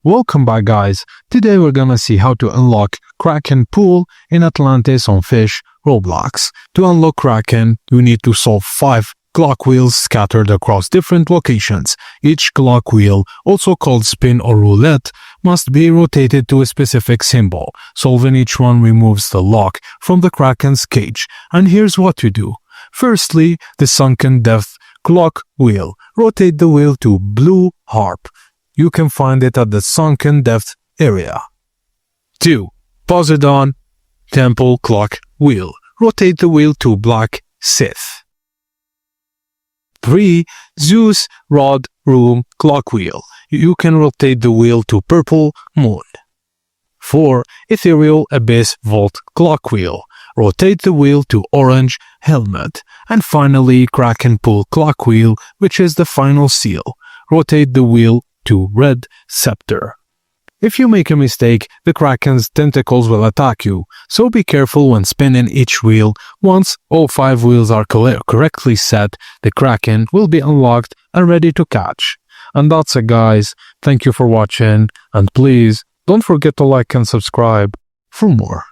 Welcome back, guys. Today we're gonna see how to unlock Kraken Pool in Atlantis on Fisch Roblox. To unlock Kraken, you need to solve 5 clock wheels scattered across different locations. Each clock wheel, also called spin or roulette, must be rotated to a specific symbol. Solving each one removes the lock from the Kraken's cage. And here's what to do. Firstly, the sunken depth clock wheel. Rotate the wheel to blue harp. You can find it at the sunken depth area. 2. Poseidon temple clock wheel. Rotate the wheel to black Sith. 3. Zeus rod room clock wheel. You can rotate the wheel to purple moon. 4. Ethereal abyss vault clock wheel. Rotate the wheel to orange helmet. And finally, Kraken Pool clock wheel, which is the final seal. Rotate the wheel to red scepter. If you make a mistake, the Kraken's tentacles will attack you, so be careful when spinning each wheel. Once all 5 wheels are correctly set, the Kraken will be unlocked and ready to catch. And that's it, guys. Thank you for watching, and please don't forget to like and subscribe for more.